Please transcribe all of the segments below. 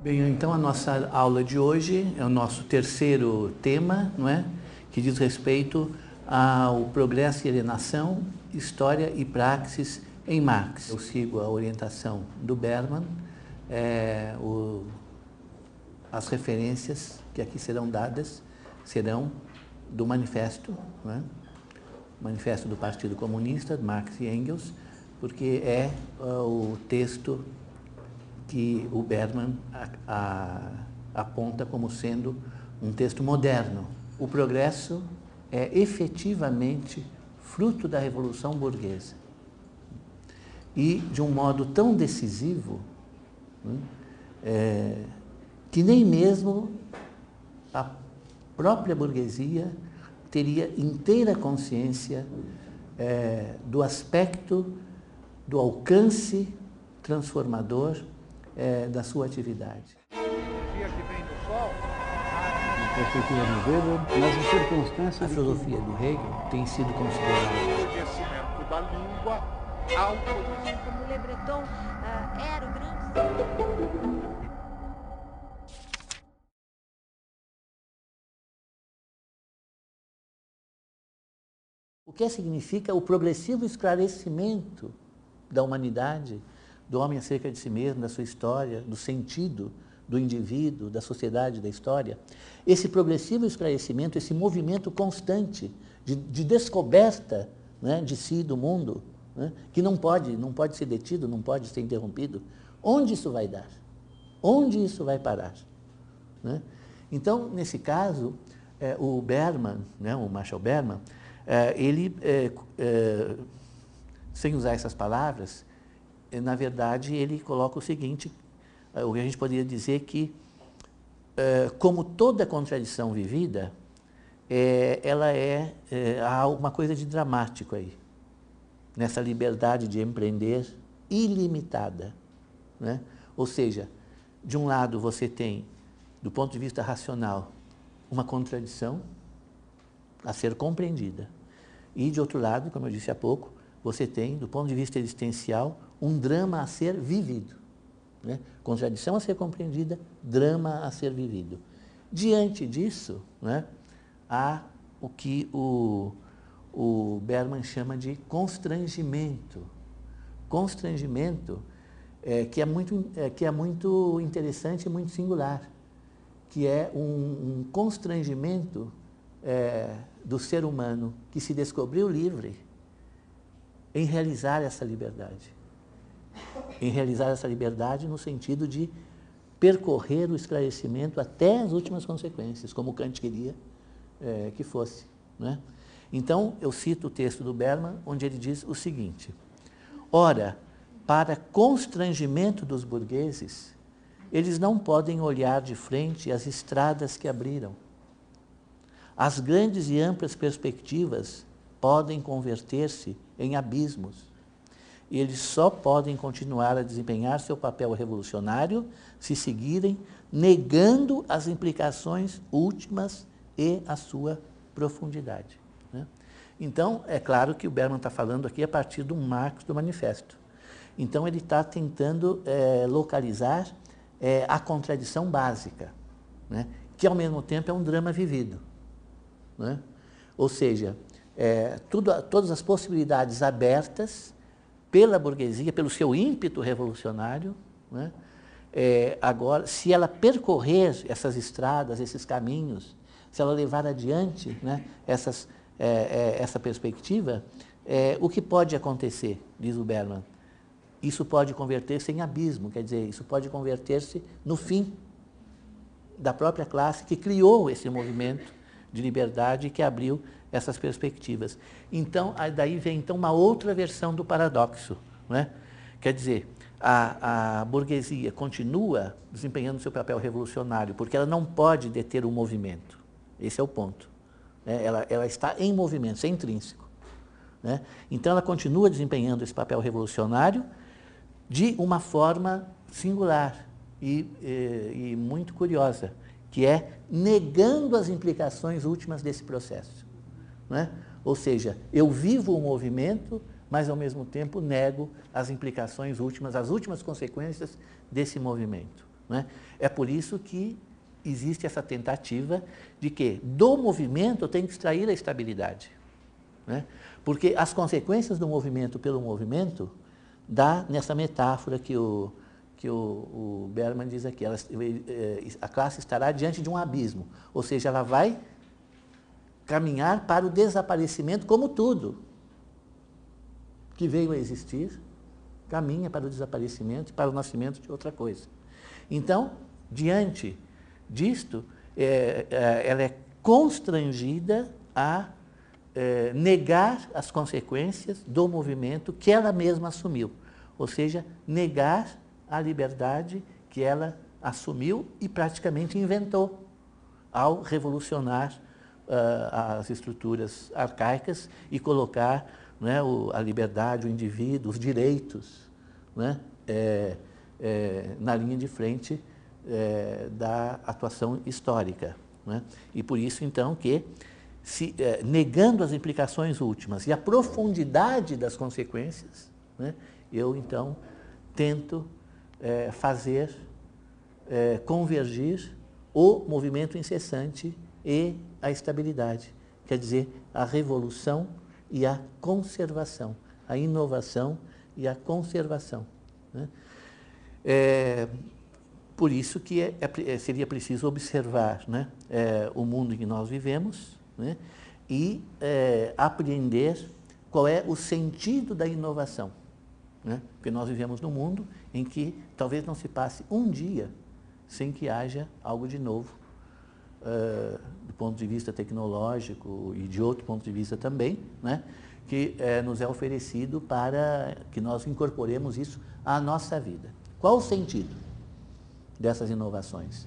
Bem, então a nossa aula de hoje é o nosso terceiro tema, não é? Que diz respeito ao progresso e alienação, história e praxis em Marx. Eu sigo a orientação do Berman, as referências que aqui serão dadas serão do manifesto, não é? Manifesto do Partido Comunista, Marx e Engels, porque é o texto que o Berman aponta como sendo um texto moderno. O progresso é efetivamente fruto da Revolução Burguesa. E de um modo tão decisivo, que nem mesmo a própria burguesia teria inteira consciência do aspecto, do alcance transformador da sua atividade. Dia que vem do sol, A perspectiva do Weber, nas circunstâncias... A filosofia do Hegel tem sido considerada o esquecimento da língua, ao conhecimento. Como Le Breton era o grande... O que significa o progressivo esclarecimento da humanidade, do homem acerca de si mesmo, da sua história, do sentido do indivíduo, da sociedade, da história. Esse progressivo esclarecimento, esse movimento constante de descoberta, né, de si, do mundo, né, que não pode ser detido, não pode ser interrompido. Onde isso vai dar? Onde isso vai parar? Né? Então, nesse caso, o Berman, né, o Marshall Berman, ele, sem usar essas palavras, na verdade, ele coloca o seguinte, o que a gente poderia dizer que, como toda contradição vivida, há uma coisa de dramático aí, nessa liberdade de empreender ilimitada, né? Ou seja, de um lado você tem, do ponto de vista racional, uma contradição a ser compreendida, e de outro lado, como eu disse há pouco, você tem, do ponto de vista existencial, um drama a ser vivido. Né? Contradição a ser compreendida, drama a ser vivido. Diante disso, né, há o que o Berman chama de constrangimento. Constrangimento que é muito interessante e muito singular, que é um constrangimento do ser humano que se descobriu livre em realizar essa liberdade. Em realizar essa liberdade no sentido de percorrer o esclarecimento até as últimas consequências, como Kant queria que fosse. Né? Então, eu cito o texto do Berman, onde ele diz o seguinte: ora, para constrangimento dos burgueses, eles não podem olhar de frente as estradas que abriram. As grandes e amplas perspectivas podem converter-se em abismos. E eles só podem continuar a desempenhar seu papel revolucionário se seguirem negando as implicações últimas e a sua profundidade. Né? Então, é claro que o Berman está falando aqui a partir do Marx, do Manifesto. Então, ele está tentando localizar a contradição básica, né? Que, ao mesmo tempo, é um drama vivido. Né? Ou seja, todas as possibilidades abertas pela burguesia, pelo seu ímpeto revolucionário, né? Agora, se ela percorrer essas estradas, esses caminhos, se ela levar adiante, né, essa perspectiva, o que pode acontecer, diz o Berman? Isso pode converter-se em abismo, quer dizer, isso pode converter-se no fim da própria classe que criou esse movimento de liberdade que abriu essas perspectivas. Então, daí vem então uma outra versão do paradoxo, né? Quer dizer, a burguesia continua desempenhando seu papel revolucionário, porque ela não pode deter o movimento. Esse é o ponto. Né? Ela está em movimento, isso é intrínseco. Né? Então, ela continua desempenhando esse papel revolucionário de uma forma singular e muito curiosa, que é negando as implicações últimas desse processo. Né? Ou seja, eu vivo o movimento, mas ao mesmo tempo nego as implicações últimas, as últimas consequências desse movimento, né? É por isso que existe essa tentativa de que do movimento tem que extrair a estabilidade, né? Porque as consequências do movimento pelo movimento dá nessa metáfora que o Berman diz aqui, a classe estará diante de um abismo, ou seja, ela vai caminhar para o desaparecimento, como tudo que veio a existir, caminha para o desaparecimento e para o nascimento de outra coisa. Então, diante disto, ela é constrangida a negar as consequências do movimento que ela mesma assumiu, ou seja, negar a liberdade que ela assumiu e praticamente inventou ao revolucionar as estruturas arcaicas e colocar, né, a liberdade, o indivíduo, os direitos, né, na linha de frente da atuação histórica, né? E por isso, então, que, negando as implicações últimas e a profundidade das consequências, né, eu, então, tento fazer convergir o movimento incessante e a estabilidade, quer dizer, a revolução e a conservação, a inovação e a conservação, né? Por isso que seria preciso observar, né, o mundo em que nós vivemos, né, e apreender qual é o sentido da inovação, né? Porque nós vivemos num mundo em que talvez não se passe um dia sem que haja algo de novo, do ponto de vista tecnológico e de outro ponto de vista também, né, que nos é oferecido para que nós incorporemos isso à nossa vida. Qual o sentido dessas inovações?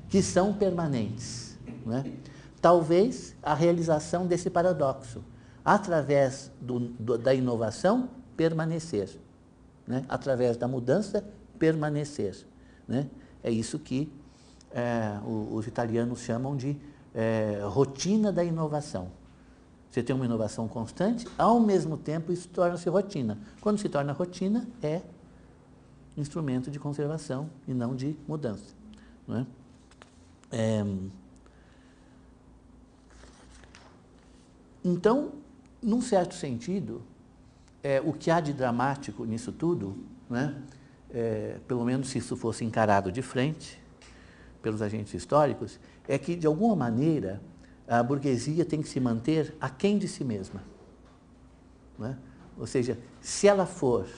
Que são permanentes, né? Talvez a realização desse paradoxo, através da inovação, permanecer, né? Através da mudança, permanecer, né? É isso que os italianos chamam de rotina da inovação. Você tem uma inovação constante, ao mesmo tempo isso torna-se rotina. Quando se torna rotina, é instrumento de conservação e não de mudança, não é? Então, num certo sentido, o que há de dramático nisso tudo, né, pelo menos se isso fosse encarado de frente pelos agentes históricos, é que, de alguma maneira, a burguesia tem que se manter aquém de si mesma, né? Ou seja, se ela for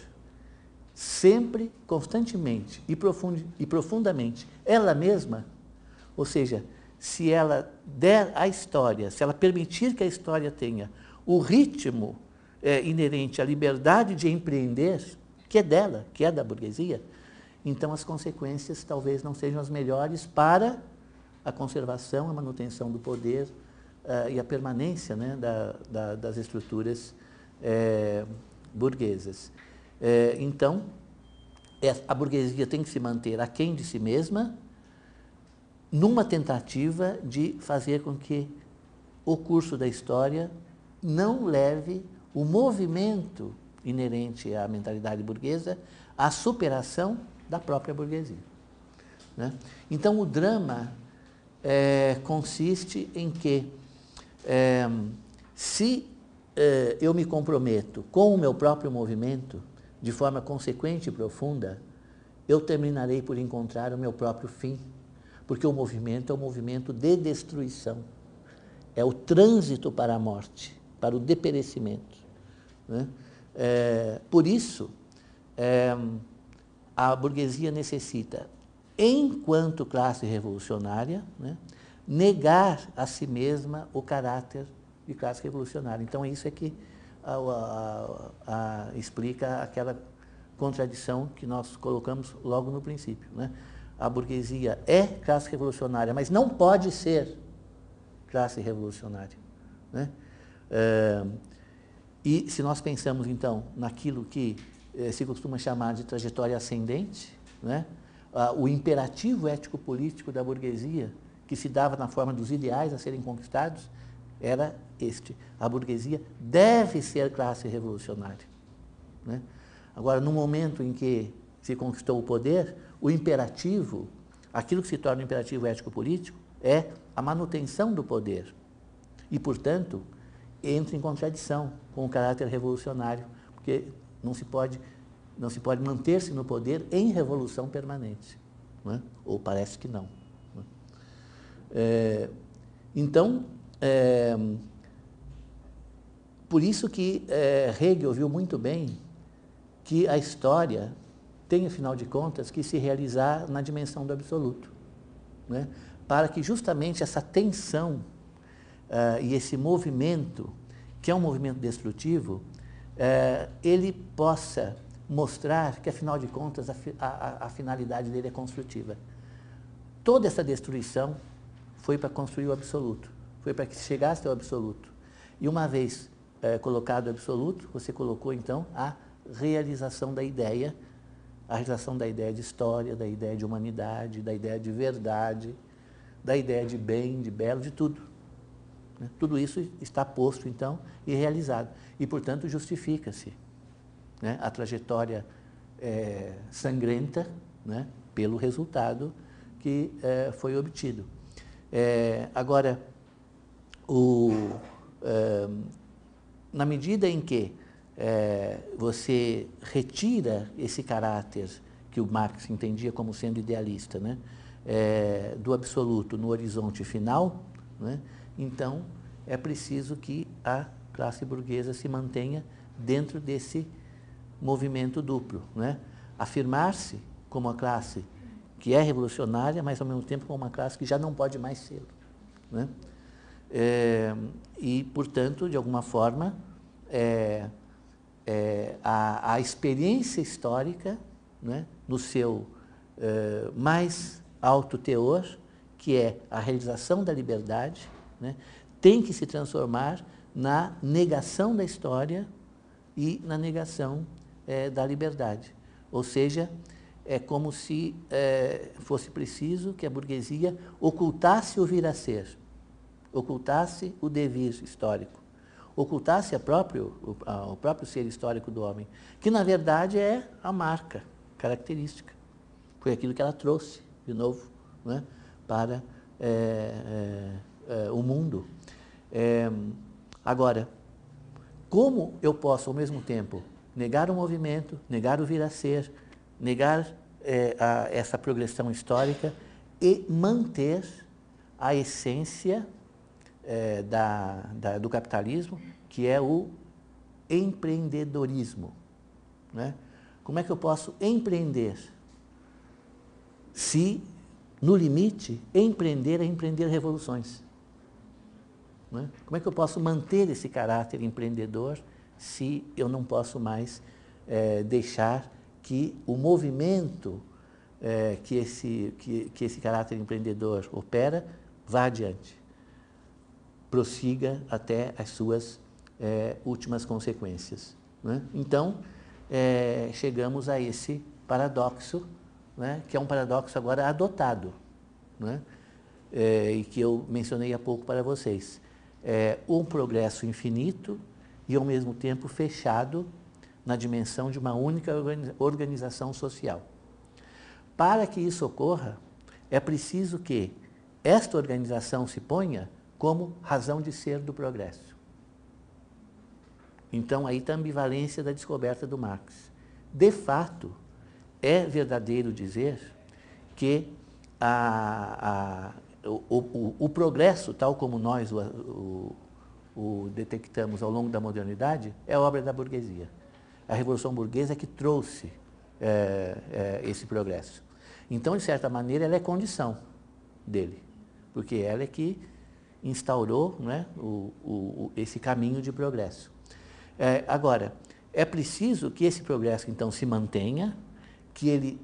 sempre, constantemente e profundamente ela mesma, ou seja, se ela der à história, se ela permitir que a história tenha o ritmo inerente à liberdade de empreender, que é dela, que é da burguesia, então as consequências talvez não sejam as melhores para a conservação, a manutenção do poder e a permanência, né, das estruturas burguesas. Então, a burguesia tem que se manter aquém de si mesma, numa tentativa de fazer com que o curso da história não leve o movimento inerente à mentalidade burguesa à superação da própria burguesia, né? Então, o drama consiste em que, se eu me comprometo com o meu próprio movimento, de forma consequente e profunda, eu terminarei por encontrar o meu próprio fim, porque o movimento é um movimento de destruição, é o trânsito para a morte, para o deperecimento, né? Por isso, a burguesia necessita, enquanto classe revolucionária, né, negar a si mesma o caráter de classe revolucionária. Então, isso é que explica aquela contradição que nós colocamos logo no princípio, né? A burguesia é classe revolucionária, mas não pode ser classe revolucionária, né? E se nós pensamos, então, naquilo que se costuma chamar de trajetória ascendente, né? O imperativo ético-político da burguesia, que se dava na forma dos ideais a serem conquistados, era este: a burguesia deve ser classe revolucionária, né? Agora, no momento em que se conquistou o poder, o imperativo, aquilo que se torna o imperativo ético-político, é a manutenção do poder. E, portanto, entra em contradição com o caráter revolucionário, porque não se pode manter-se no poder em revolução permanente, não é? Ou parece que não. Não é? Então, por isso que Hegel viu muito bem que a história tem, afinal de contas, que se realizar na dimensão do absoluto, né? Para que justamente essa tensão e esse movimento, que é um movimento destrutivo, ele possa mostrar que, afinal de contas, a finalidade dele é construtiva. Toda essa destruição foi para construir o absoluto, foi para que se chegasse ao absoluto. E uma vez colocado o absoluto, você colocou, então, a realização da ideia, a realização da ideia de história, da ideia de humanidade, da ideia de verdade, da ideia de bem, de belo, de tudo. Né? Tudo isso está posto, então, e realizado. E, portanto, justifica-se, né, a trajetória sangrenta, né, pelo resultado que foi obtido. Agora, na medida em que você retira esse caráter que o Marx entendia como sendo idealista, né, do absoluto no horizonte final, né, então é preciso que a classe burguesa se mantenha dentro desse movimento duplo, né? Afirmar-se como uma classe que é revolucionária, mas ao mesmo tempo como uma classe que já não pode mais ser, né? E, portanto, de alguma forma, a experiência histórica, né, no seu mais alto teor, que é a realização da liberdade, né, tem que se transformar na negação da história e na negação da liberdade. Ou seja, é como se fosse preciso que a burguesia ocultasse o vir a ser, ocultasse o devir histórico, ocultasse o próprio ser histórico do homem, que na verdade é a marca característica. Foi aquilo que ela trouxe, de novo, né, para o mundo. Agora, como eu posso, ao mesmo tempo, negar o movimento, negar o vir a ser, negar essa progressão histórica e manter a essência do capitalismo, que é o empreendedorismo, né? Como é que eu posso empreender se, no limite, empreender é empreender revoluções? Né? Como é que eu posso manter esse caráter empreendedor se eu não posso mais deixar que o movimento que esse caráter empreendedor opera vá adiante, prossiga até as suas últimas consequências, né? Então, chegamos a esse paradoxo, né, que é um paradoxo agora adotado, né, e que eu mencionei há pouco para vocês. Um progresso infinito e, ao mesmo tempo, fechado na dimensão de uma única organização social. Para que isso ocorra, é preciso que esta organização se ponha como razão de ser do progresso. Então, aí está a ambivalência da descoberta do Marx. De fato, é verdadeiro dizer que o progresso, tal como nós o detectamos ao longo da modernidade, é obra da burguesia. A Revolução Burguesa é que trouxe esse progresso. Então, de certa maneira, ela é condição dele, porque ela é que instaurou, né, esse caminho de progresso. Agora, é preciso que esse progresso, então, se mantenha, que ele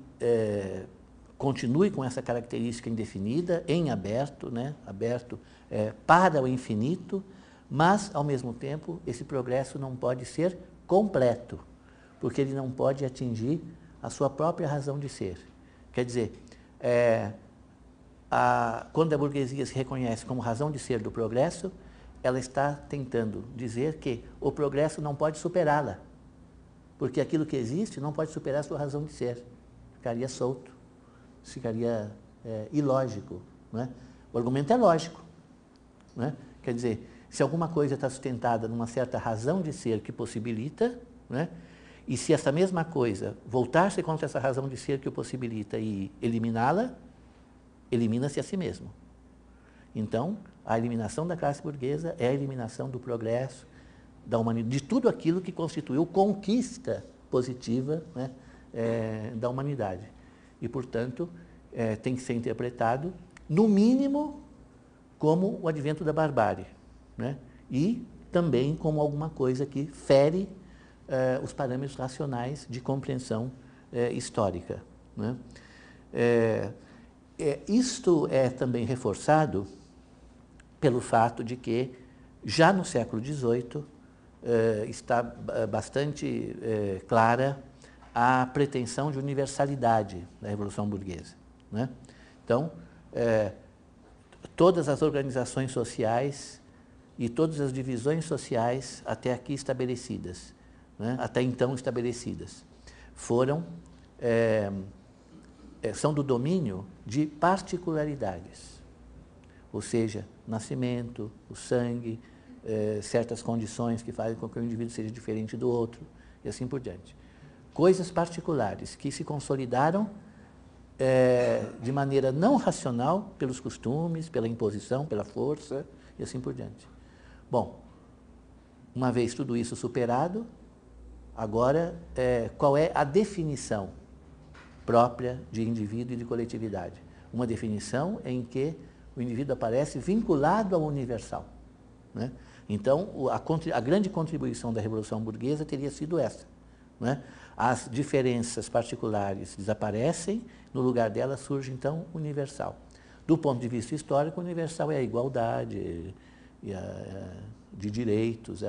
continue com essa característica indefinida, em aberto, né, aberto para o infinito, mas, ao mesmo tempo, esse progresso não pode ser completo, porque ele não pode atingir a sua própria razão de ser. Quer dizer, quando a burguesia se reconhece como razão de ser do progresso, ela está tentando dizer que o progresso não pode superá-la. Porque aquilo que existe não pode superar a sua razão de ser. Ficaria solto, ficaria ilógico. Não é? O argumento é lógico. Não é? Quer dizer, se alguma coisa está sustentada numa certa razão de ser que possibilita, não é? E se essa mesma coisa voltar-se contra essa razão de ser que o possibilita e eliminá-la, elimina-se a si mesmo. Então, a eliminação da classe burguesa é a eliminação do progresso, da humanidade, de tudo aquilo que constituiu conquista positiva, né, da humanidade. E, portanto, tem que ser interpretado, no mínimo, como o advento da barbárie, né, e também como alguma coisa que fere os parâmetros racionais de compreensão histórica. Né. Isto é também reforçado pelo fato de que, já no século XVIII, está bastante clara a pretensão de universalidade da Revolução Burguesa. Né? Então, todas as organizações sociais e todas as divisões sociais até aqui estabelecidas, né? Até então estabelecidas, são do domínio de particularidades, ou seja, nascimento, o sangue, certas condições que fazem com que o indivíduo seja diferente do outro, e assim por diante. Coisas particulares que se consolidaram de maneira não racional pelos costumes, pela imposição, pela força, e assim por diante. Bom, uma vez tudo isso superado, agora, qual é a definição própria de indivíduo e de coletividade? Uma definição em que o indivíduo aparece vinculado ao universal. Né? Então, a grande contribuição da Revolução Burguesa teria sido essa. Né? As diferenças particulares desaparecem, no lugar delas surge, então, o universal. Do ponto de vista histórico, o universal é a igualdade de direitos,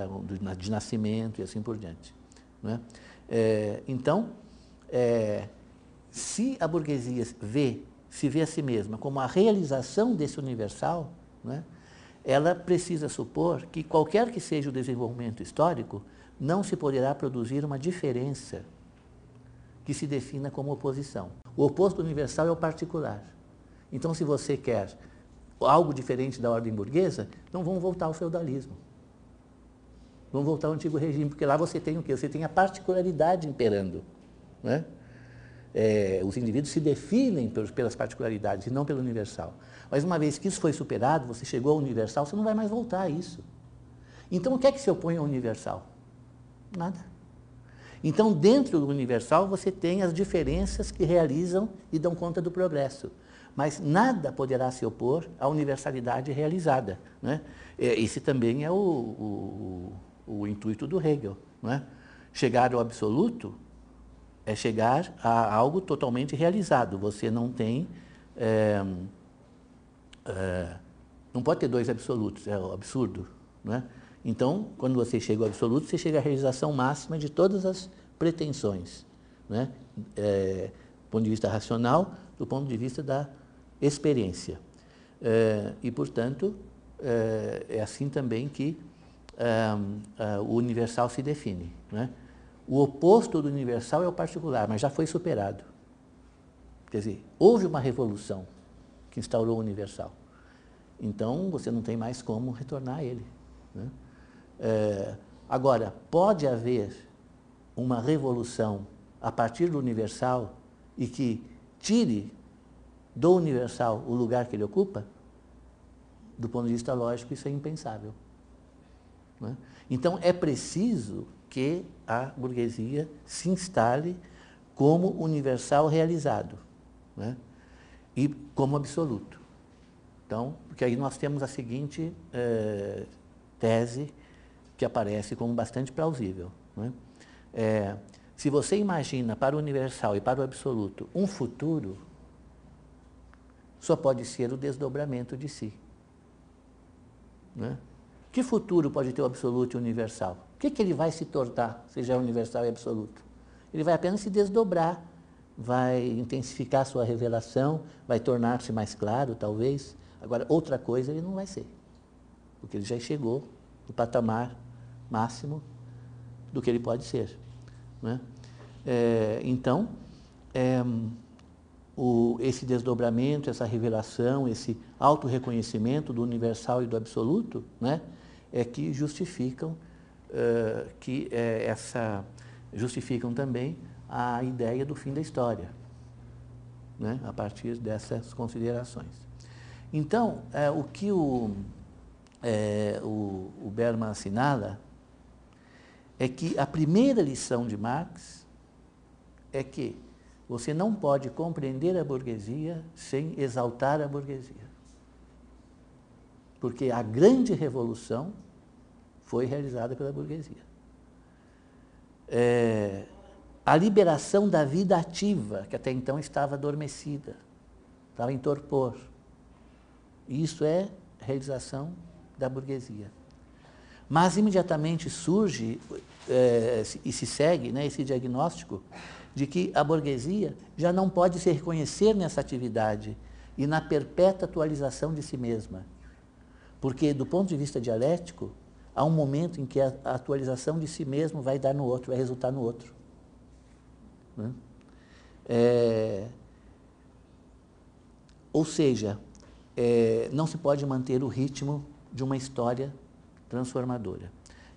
de nascimento e assim por diante. Né? Então, se a burguesia se vê a si mesma como a realização desse universal, né, ela precisa supor que qualquer que seja o desenvolvimento histórico, não se poderá produzir uma diferença que se defina como oposição. O oposto do universal é o particular. Então, se você quer algo diferente da ordem burguesa, não vão voltar ao feudalismo. Vão voltar ao antigo regime, porque lá você tem o quê? Você tem a particularidade imperando. Né? Os indivíduos se definem pelas particularidades e não pelo universal. Mas uma vez que isso foi superado, você chegou ao universal, você não vai mais voltar a isso. Então, o que é que se opõe ao universal? Nada. Então, dentro do universal, você tem as diferenças que realizam e dão conta do progresso. Mas nada poderá se opor à universalidade realizada. Né? Esse também é o intuito do Hegel. Né? Chegar ao absoluto é chegar a algo totalmente realizado. Você não tem... não pode ter dois absolutos, é absurdo. Né? Então, quando você chega ao absoluto, você chega à realização máxima de todas as pretensões. Né? Do ponto de vista racional, do ponto de vista da experiência. E, portanto, é assim também que o universal se define. Né? O oposto do universal é o particular, mas já foi superado. Quer dizer, houve uma revolução que instaurou o universal. Então, você não tem mais como retornar a ele. Né? Agora, pode haver uma revolução a partir do universal e que tire do universal o lugar que ele ocupa? Do ponto de vista lógico, isso é impensável. Né? Então, é preciso que a burguesia se instale como universal realizado, né? E como absoluto. Então, porque aí nós temos a seguinte tese que aparece como bastante plausível. Né? Se você imagina para o universal e para o absoluto um futuro, só pode ser o desdobramento de si. Né? Que futuro pode ter o absoluto e o universal? O que ele vai se tornar, seja universal e absoluto? Ele vai apenas se desdobrar, vai intensificar a sua revelação, vai tornar-se mais claro, talvez. Agora, outra coisa ele não vai ser, porque ele já chegou no patamar máximo do que ele pode ser. né? Então, esse desdobramento, essa revelação, esse autorreconhecimento do universal e do absoluto, né, é que justificam justificam também a ideia do fim da história, né, a partir dessas considerações. Então, o que o Berman assinala é que a primeira lição de Marx é que você não pode compreender a burguesia sem exaltar a burguesia. Porque a grande revolução foi realizada pela burguesia. A liberação da vida ativa, que até então estava adormecida, estava em torpor. Isso é realização da burguesia. Mas imediatamente surge e se segue, né, esse diagnóstico de que a burguesia já não pode se reconhecer nessa atividade e na perpétua atualização de si mesma. Porque, do ponto de vista dialético, há um momento em que a atualização de si mesmo vai dar no outro, vai resultar no outro. Né? Ou seja, não se pode manter o ritmo de uma história transformadora.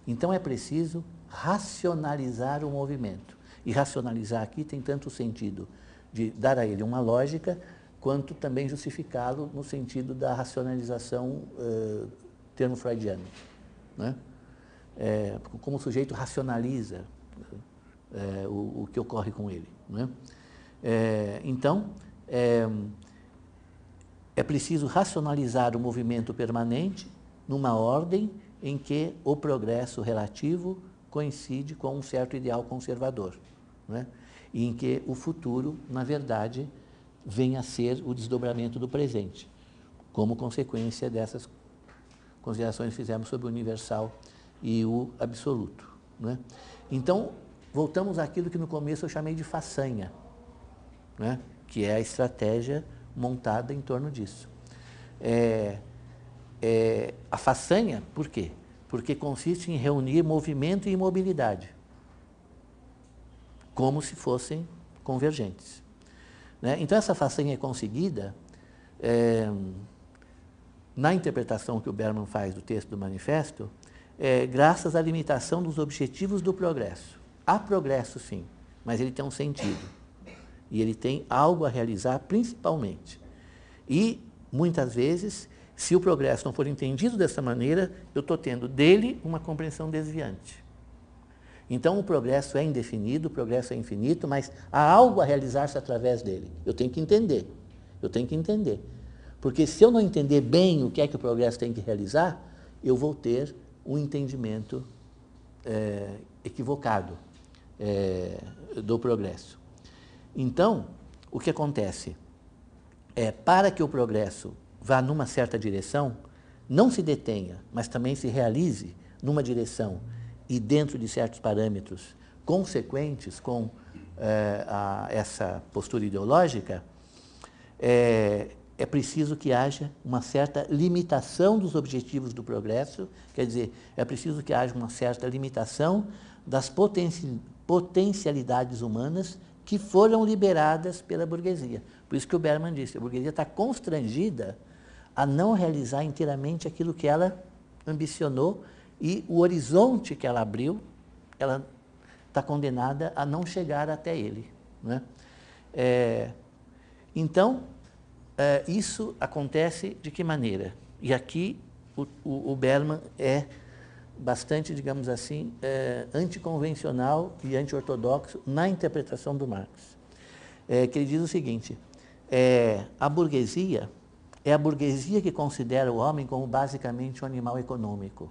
Então é preciso racionalizar o movimento. E racionalizar aqui tem tanto o sentido de dar a ele uma lógica, quanto também justificá-lo no sentido da racionalização, termo freudiano, né? Como o sujeito racionaliza o que ocorre com ele, né? Então, é preciso racionalizar o movimento permanente numa ordem em que o progresso relativo coincide com um certo ideal conservador, né? E em que o futuro, na verdade, venha a ser o desdobramento do presente, como consequência dessas considerações que fizemos sobre o universal e o absoluto, né? Então, voltamos àquilo que no começo eu chamei de façanha, né? Que é a estratégia montada em torno disso. A façanha, por quê? Porque consiste em reunir movimento e imobilidade, como se fossem convergentes, né? Então, essa façanha é conseguida na interpretação que o Berman faz do texto do manifesto, graças à limitação dos objetivos do progresso. Há progresso, sim, mas ele tem um sentido. E ele tem algo a realizar principalmente. E, muitas vezes, se o progresso não for entendido dessa maneira, eu estou tendo dele uma compreensão desviante. Então, o progresso é indefinido, o progresso é infinito, mas há algo a realizar-se através dele. Eu tenho que entender. Eu tenho que entender. Porque se eu não entender bem o que é que o progresso tem que realizar, eu vou ter um entendimento equivocado do progresso. Então, o que acontece para que o progresso vá numa certa direção, não se detenha, mas também se realize numa direção e dentro de certos parâmetros consequentes com essa postura ideológica, é preciso que haja uma certa limitação dos objetivos do progresso, quer dizer, é preciso que haja uma certa limitação das potencialidades humanas que foram liberadas pela burguesia. Por isso que o Berman disse, a burguesia está constrangida a não realizar inteiramente aquilo que ela ambicionou e o horizonte que ela abriu, ela está condenada a não chegar até ele, né? Então, isso acontece de que maneira? E aqui o Berman é bastante, digamos assim, anticonvencional e anti-ortodoxo na interpretação do Marx. Que ele diz o seguinte, a burguesia é a burguesia que considera o homem como basicamente um animal econômico.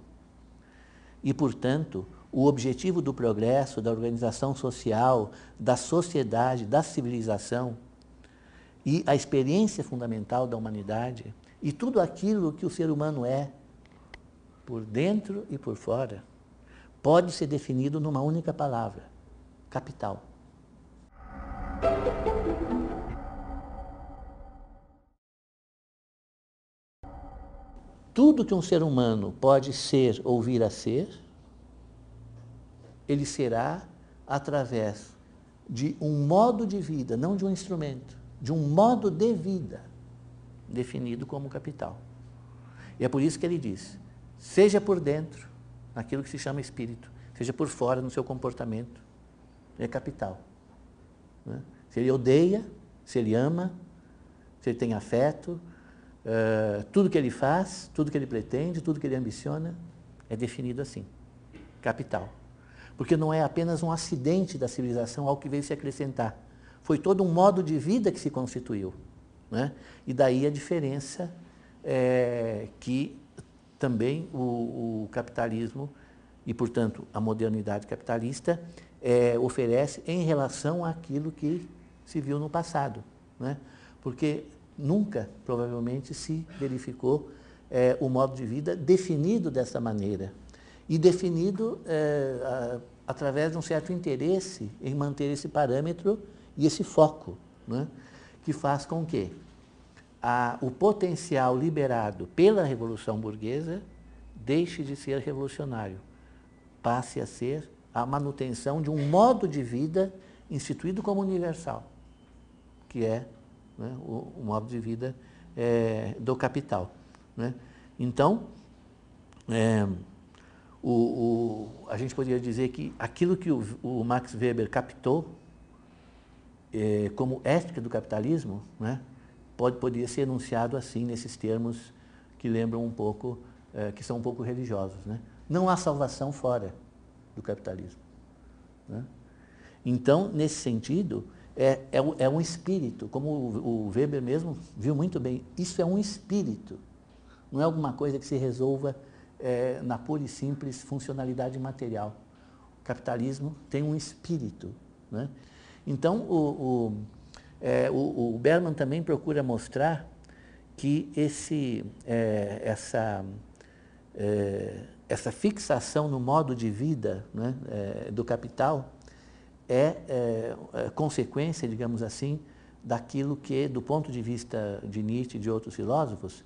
E, portanto, o objetivo do progresso, da organização social, da sociedade, da civilização e a experiência fundamental da humanidade e tudo aquilo que o ser humano é, por dentro e por fora, pode ser definido numa única palavra, capital. Tudo que um ser humano pode ser ou vir a ser, ele será através de um modo de vida, não de um instrumento, de um modo de vida definido como capital. E é por isso que ele diz, seja por dentro, naquilo que se chama espírito, seja por fora, no seu comportamento, é capital. Né? Se ele odeia, se ele ama, se ele tem afeto, tudo que ele faz, tudo que ele pretende, tudo que ele ambiciona, é definido assim, capital. Porque não é apenas um acidente da civilização ao que veio se acrescentar. Foi todo um modo de vida que se constituiu. Né? E daí a diferença que também o capitalismo e, portanto, a modernidade capitalista oferece em relação àquilo que se viu no passado. Né? Porque nunca, provavelmente, se verificou o modo de vida definido dessa maneira. E definido através de um certo interesse em manter esse parâmetro e esse foco, né? Que faz com que o potencial liberado pela Revolução Burguesa deixe de ser revolucionário, passe a ser a manutenção de um modo de vida instituído como universal, que é, né, o modo de vida do capital. Né? Então, a gente poderia dizer que aquilo que o Max Weber captou como ética do capitalismo, né, poderia ser enunciado assim, nesses termos que lembram um pouco, que são um pouco religiosos. Né? Não há salvação fora do capitalismo. Né? Então, nesse sentido, é um espírito, como o Weber mesmo viu muito bem, isso é um espírito, não é alguma coisa que se resolva na pura e simples funcionalidade material. O capitalismo tem um espírito. Né? Então, o Berman também procura mostrar que essa fixação no modo de vida, né, do capital é consequência, digamos assim, daquilo que, do ponto de vista de Nietzsche e de outros filósofos,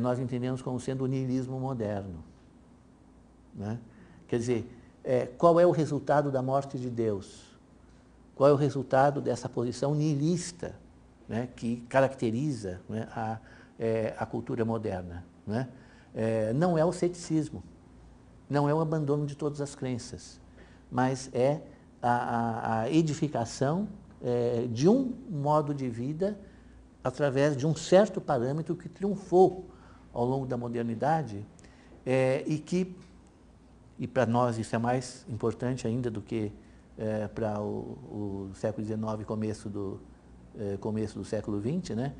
nós entendemos como sendo o niilismo moderno. Né? Quer dizer, qual é o resultado da morte de Deus? Qual é o resultado dessa posição nihilista, né, que caracteriza, né, a cultura moderna? Né? Não é o ceticismo, não é o abandono de todas as crenças, mas é a edificação de um modo de vida através de um certo parâmetro que triunfou ao longo da modernidade e para nós isso é mais importante ainda do que para o século XIX, começo do século XX, né?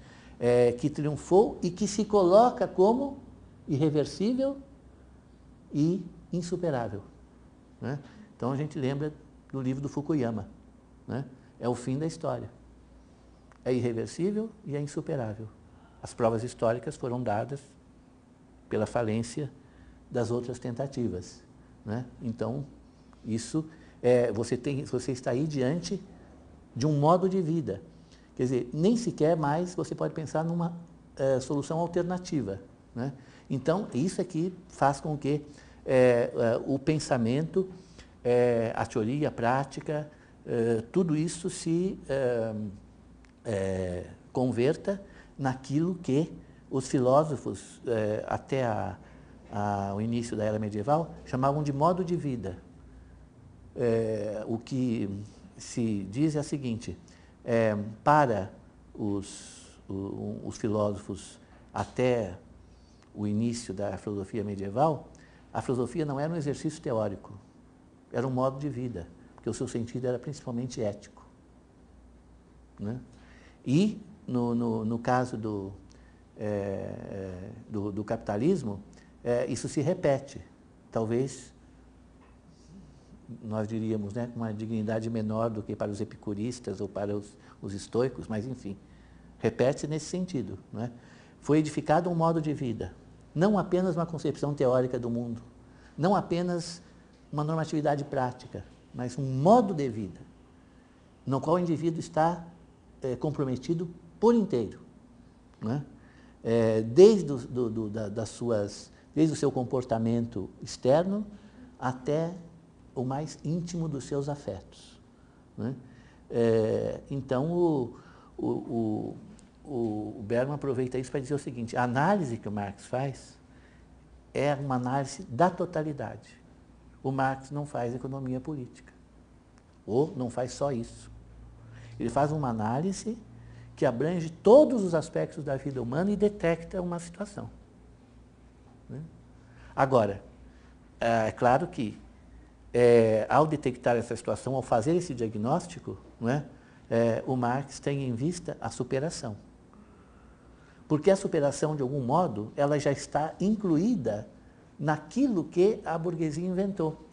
Que triunfou e que se coloca como irreversível e insuperável. Né? Então a gente lembra do livro do Fukuyama. Né? É o fim da história. É irreversível e é insuperável. As provas históricas foram dadas pela falência das outras tentativas. Né? Então, isso você está aí diante de um modo de vida. Quer dizer, nem sequer mais você pode pensar numa solução alternativa. Né? Então, isso aqui faz com que o pensamento, a teoria, a prática, tudo isso se converta naquilo que os filósofos, até o início da era medieval, chamavam de modo de vida. O que se diz é o seguinte, para os filósofos até o início da filosofia medieval, a filosofia não era um exercício teórico, era um modo de vida, porque o seu sentido era principalmente ético. Né? E, no caso do capitalismo, isso se repete, talvez nós diríamos, né, com uma dignidade menor do que para os epicuristas ou para os estoicos, mas enfim, repete-se nesse sentido. Né? Foi edificado um modo de vida, não apenas uma concepção teórica do mundo, não apenas uma normatividade prática, mas um modo de vida, no qual o indivíduo está comprometido por inteiro. Né? Desde o seu comportamento externo até o mais íntimo dos seus afetos, né? Então, o Bergman aproveita isso para dizer o seguinte: a análise que o Marx faz é uma análise da totalidade. O Marx não faz economia política, ou não faz só isso. Ele faz uma análise que abrange todos os aspectos da vida humana e detecta uma situação, né? Agora, é claro que, ao detectar essa situação, ao fazer esse diagnóstico, não é, o Marx tem em vista a superação. Porque a superação, de algum modo, ela já está incluída naquilo que a burguesia inventou.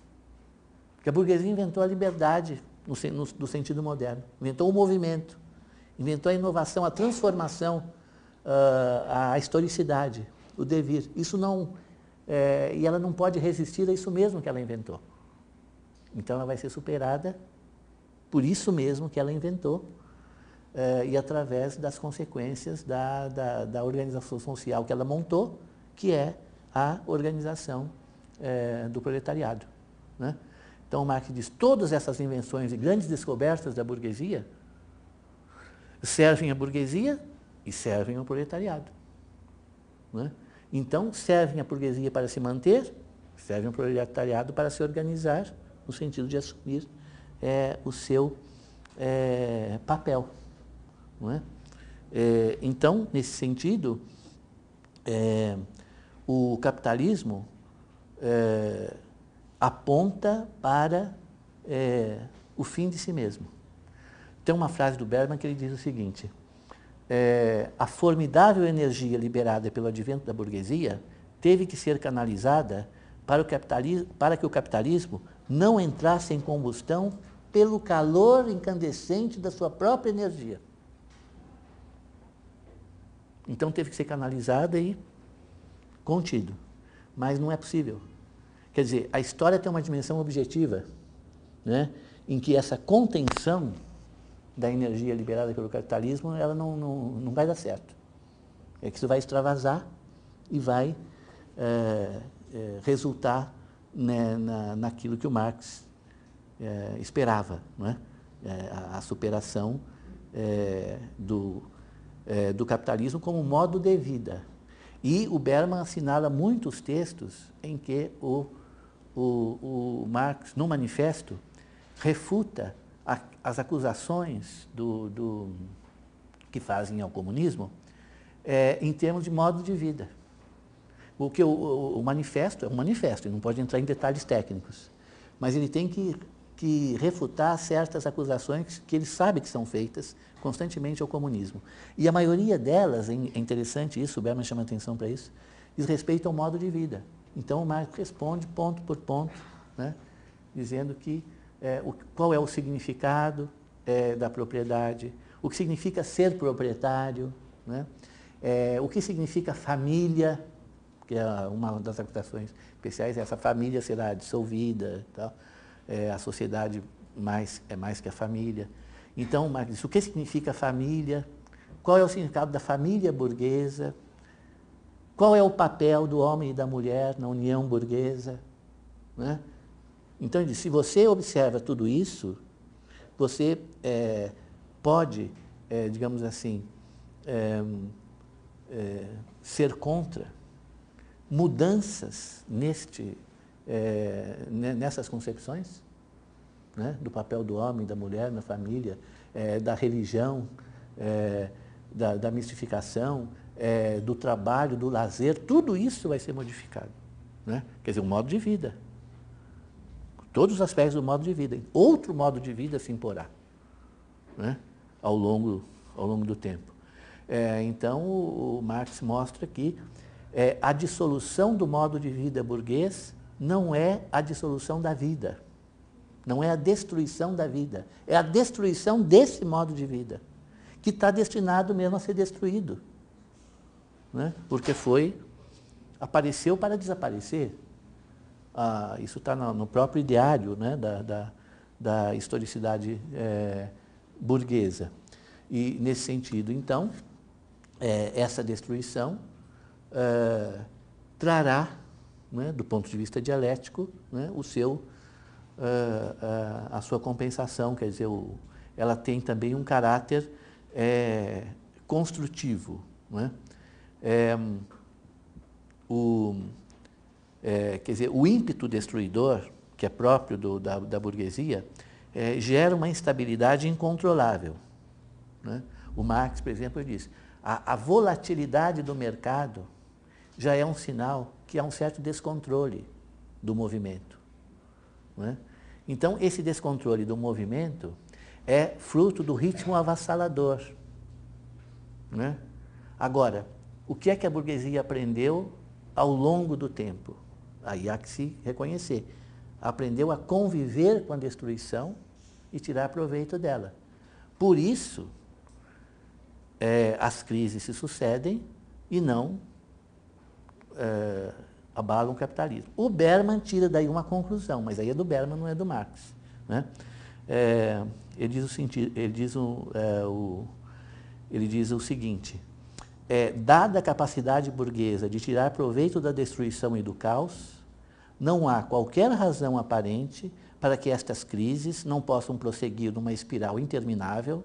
Porque a burguesia inventou a liberdade no sentido moderno, inventou o movimento, inventou a inovação, a transformação, a historicidade, o devir. Isso não, e ela não pode resistir a isso mesmo que ela inventou. Então ela vai ser superada por isso mesmo que ela inventou, e através das consequências da organização social que ela montou, que é a organização do proletariado, né? Então, Marx diz que todas essas invenções e grandes descobertas da burguesia servem à burguesia e servem ao proletariado, né? Então, servem à burguesia para se manter, servem ao proletariado para se organizar, no sentido de assumir o seu papel, não é? Então, nesse sentido, o capitalismo aponta para o fim de si mesmo. Tem uma frase do Bergman que ele diz o seguinte: a formidável energia liberada pelo advento da burguesia teve que ser canalizada para que o capitalismo não entrasse em combustão pelo calor incandescente da sua própria energia. Então teve que ser canalizada e contido. Mas não é possível. Quer dizer, a história tem uma dimensão objetiva, né, em que essa contenção da energia liberada pelo capitalismo, ela não vai dar certo. É que isso vai extravasar e vai resultar, né, naquilo que o Marx esperava, não é? A superação do capitalismo como modo de vida. E o Bergman assinala muitos textos em que o Marx, no manifesto, refuta as acusações que fazem ao comunismo em termos de modo de vida. Porque o manifesto é um manifesto, ele não pode entrar em detalhes técnicos, mas ele tem que refutar certas acusações que ele sabe que são feitas constantemente ao comunismo. E a maioria delas, é interessante isso, o Bergman chama atenção para isso, diz respeito ao modo de vida. Então o Marx responde ponto por ponto, né, dizendo que qual é o significado da propriedade, o que significa ser proprietário, né, o que significa família, que é uma das acusações especiais, essa família será dissolvida, tal, a sociedade é mais que a família. Então, Marx diz o que significa família, qual é o significado da família burguesa, qual é o papel do homem e da mulher na união burguesa, né? Então, ele diz, se você observa tudo isso, você pode, digamos assim, ser contra mudanças nessas concepções, né, do papel do homem e da mulher na família, da religião, da mistificação, do trabalho, do lazer, tudo isso vai ser modificado, né? Quer dizer, o modo de vida. Todos os aspectos do modo de vida. Outro modo de vida se imporá, né, ao longo do tempo. Então, o Marx mostra que a dissolução do modo de vida burguês não é a dissolução da vida, não é a destruição da vida, é a destruição desse modo de vida, que está destinado mesmo a ser destruído, né? Porque apareceu para desaparecer. Isso está no próprio ideário, né, da historicidade burguesa. E, nesse sentido, então, essa destruição trará, né, do ponto de vista dialético, né, o seu a sua compensação, quer dizer, ela tem também um caráter construtivo, não é? Quer dizer, o ímpeto destruidor, que é próprio da burguesia, gera uma instabilidade incontrolável, né? O Marx, por exemplo, diz, a volatilidade do mercado já é um sinal que há um certo descontrole do movimento, não é? Então, esse descontrole do movimento é fruto do ritmo avassalador, né? Agora, o que é que a burguesia aprendeu ao longo do tempo? Aí há que se reconhecer. Aprendeu a conviver com a destruição e tirar proveito dela. Por isso, as crises se sucedem e não abalam o capitalismo. O Berman tira daí uma conclusão, mas aí é do Berman, não é do Marx, né? Ele diz o seguinte: dada a capacidade burguesa de tirar proveito da destruição e do caos, não há qualquer razão aparente para que estas crises não possam prosseguir numa espiral interminável,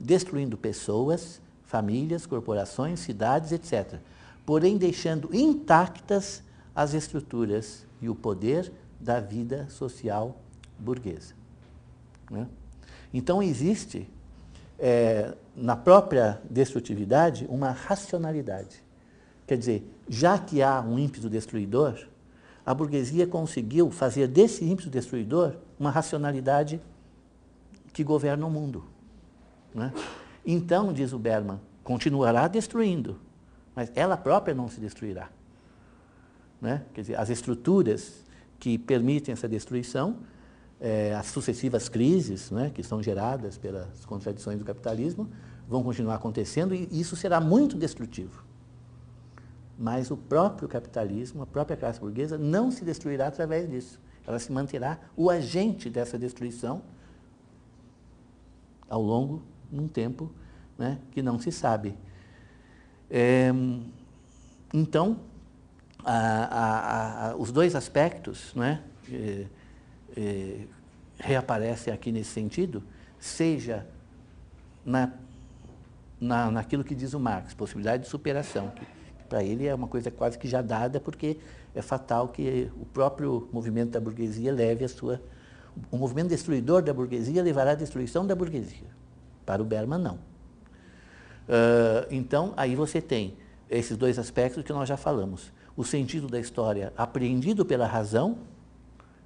destruindo pessoas, famílias, corporações, cidades, etc., porém deixando intactas as estruturas e o poder da vida social burguesa, né? Então, existe, na própria destrutividade, uma racionalidade. Quer dizer, já que há um ímpeto destruidor, a burguesia conseguiu fazer desse ímpeto destruidor uma racionalidade que governa o mundo, né? Então, diz o Berman, continuará destruindo, mas ela própria não se destruirá, né? Quer dizer, as estruturas que permitem essa destruição, as sucessivas crises, né, que são geradas pelas contradições do capitalismo, vão continuar acontecendo e isso será muito destrutivo. Mas o próprio capitalismo, a própria classe burguesa, não se destruirá através disso. Ela se manterá o agente dessa destruição ao longo de um tempo, né, que não se sabe. Então, os dois aspectos, né, reaparecem aqui nesse sentido, seja naquilo que diz o Marx, possibilidade de superação, que para ele é uma coisa quase que já dada, porque é fatal que o próprio movimento da burguesia leve o movimento destruidor da burguesia levará à destruição da burguesia. Para o Berman, não. Então, aí você tem esses dois aspectos que nós já falamos. O sentido da história apreendido pela razão,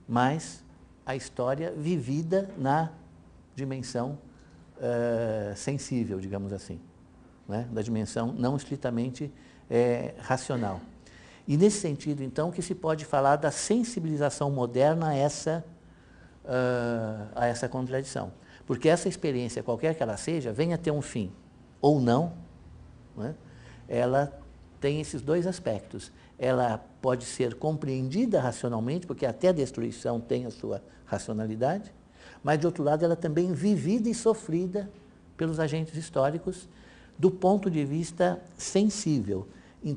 mas a história vivida na dimensão sensível, digamos assim, né? Da dimensão não estritamente racional. E nesse sentido, então, que se pode falar da sensibilização moderna a essa contradição. Porque essa experiência, qualquer que ela seja, venha a ter um fim ou não, né? Ela tem esses dois aspectos. Ela pode ser compreendida racionalmente, porque até a destruição tem a sua racionalidade, mas, de outro lado, ela também vivida e sofrida pelos agentes históricos do ponto de vista sensível.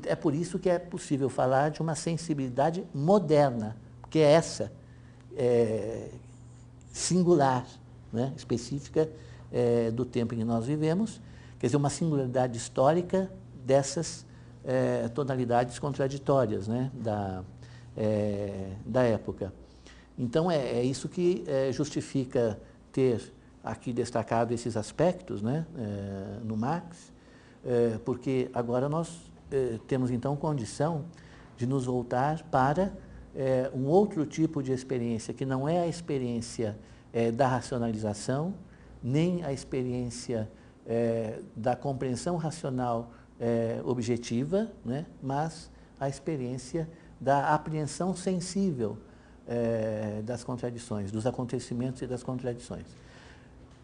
É por isso que é possível falar de uma sensibilidade moderna, que é essa, singular, né, específica do tempo em que nós vivemos, quer dizer, uma singularidade histórica dessas tonalidades contraditórias, né, da época. Então, é isso que justifica ter aqui destacado esses aspectos, né, no Marx, porque agora nós temos, então, condição de nos voltar para um outro tipo de experiência, que não é a experiência da racionalização, nem a experiência da compreensão racional objetiva, né, mas a experiência da apreensão sensível das contradições, dos acontecimentos e das contradições.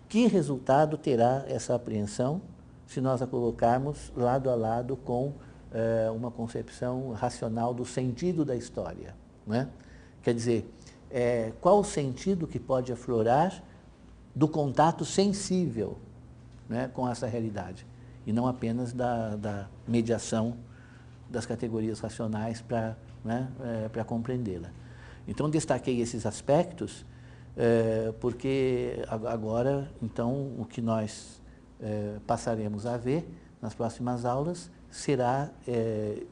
Que resultado terá essa apreensão se nós a colocarmos lado a lado com uma concepção racional do sentido da história, né? Quer dizer, qual o sentido que pode aflorar do contato sensível, né, com essa realidade, e não apenas da mediação das categorias racionais para, né, para compreendê-la. Então, destaquei esses aspectos porque agora, então, o que nós passaremos a ver nas próximas aulas será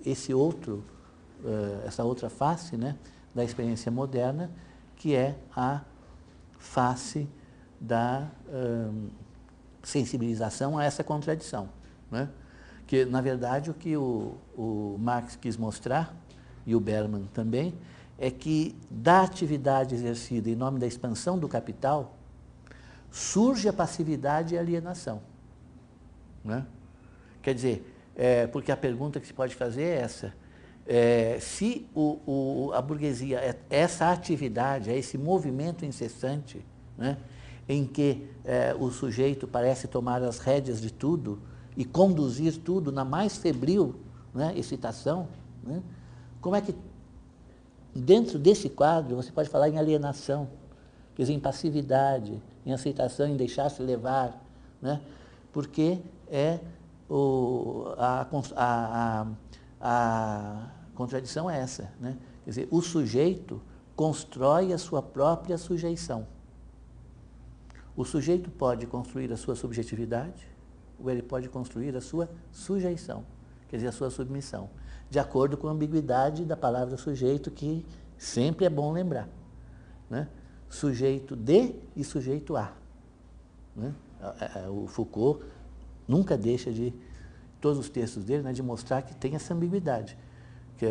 essa outra face, né, da experiência moderna, que é a face da sensibilização a essa contradição, né? Que, na verdade, o que o Marx quis mostrar, e o Berman também, é que da atividade exercida em nome da expansão do capital, surge a passividade e a alienação, né? Quer dizer, porque a pergunta que se pode fazer é essa: se a burguesia, essa atividade, esse movimento incessante, né, em que o sujeito parece tomar as rédeas de tudo e conduzir tudo na mais febril, né, excitação, né, como é que, dentro desse quadro, você pode falar em alienação, quer dizer, em passividade, em aceitação, em deixar-se levar, né, porque a contradição é essa, né? Quer dizer, o sujeito constrói a sua própria sujeição. O sujeito pode construir a sua subjetividade, ou ele pode construir a sua sujeição, quer dizer, a sua submissão, de acordo com a ambiguidade da palavra sujeito, que sempre é bom lembrar, né? Sujeito de e sujeito a, né? O Foucault nunca deixa de, todos os textos dele, né, de mostrar que tem essa ambiguidade, que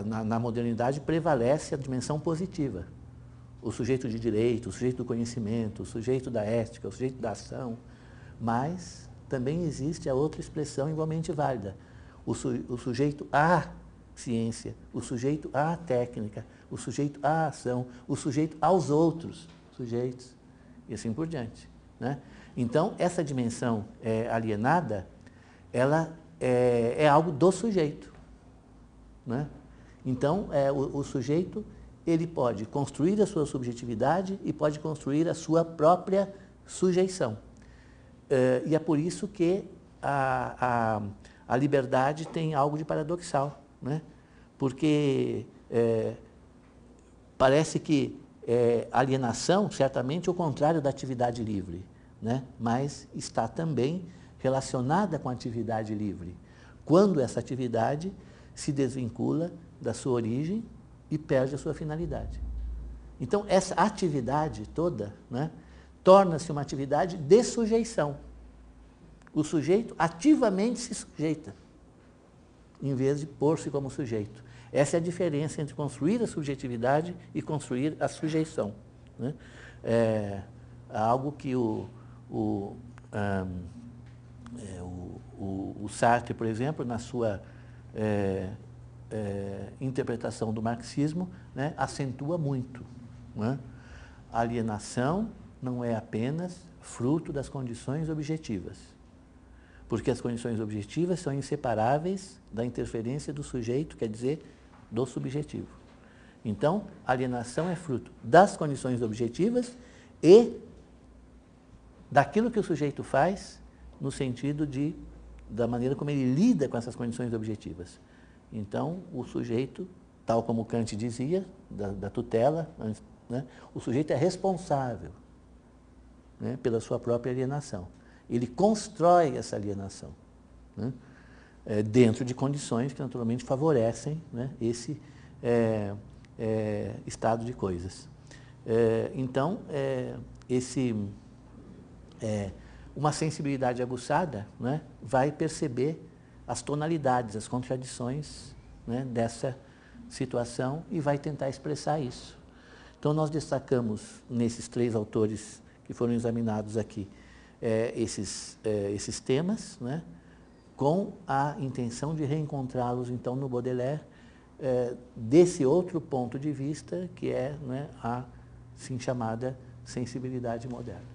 na modernidade prevalece a dimensão positiva. O sujeito de direito, o sujeito do conhecimento, o sujeito da ética, o sujeito da ação, mas também existe a outra expressão igualmente válida, o sujeito à ciência, o sujeito à técnica, o sujeito à ação, o sujeito aos outros sujeitos, e assim por diante, né? Então, essa dimensão alienada, ela é algo do sujeito, né? Então, o sujeito, ele pode construir a sua subjetividade e pode construir a sua própria sujeição. E é por isso que a liberdade tem algo de paradoxal, né? Porque parece que alienação, certamente, é o contrário da atividade livre, né? Mas está também relacionada com a atividade livre, quando essa atividade se desvincula da sua origem e perde a sua finalidade. Então, essa atividade toda, né, torna-se uma atividade de sujeição. O sujeito ativamente se sujeita, em vez de pôr-se como sujeito. Essa é a diferença entre construir a subjetividade e construir a sujeição, né? Algo que o Sartre, por exemplo, na sua interpretação do marxismo, né, acentua muito, né? A alienação não é apenas fruto das condições objetivas, porque as condições objetivas são inseparáveis da interferência do sujeito, quer dizer, do subjetivo. Então, a alienação é fruto das condições objetivas e daquilo que o sujeito faz no sentido da maneira como ele lida com essas condições objetivas. Então, o sujeito, tal como Kant dizia, da tutela, né, o sujeito é responsável, né, pela sua própria alienação. Ele constrói essa alienação, né, dentro de condições que naturalmente favorecem, né, esse estado de coisas. Então, uma sensibilidade aguçada, né, vai perceber as tonalidades, as contradições, né, dessa situação e vai tentar expressar isso. Então, nós destacamos nesses 3 autores que foram examinados aqui esses temas, né, com a intenção de reencontrá-los, então, no Baudelaire, desse outro ponto de vista, que é, né, a assim chamada sensibilidade moderna.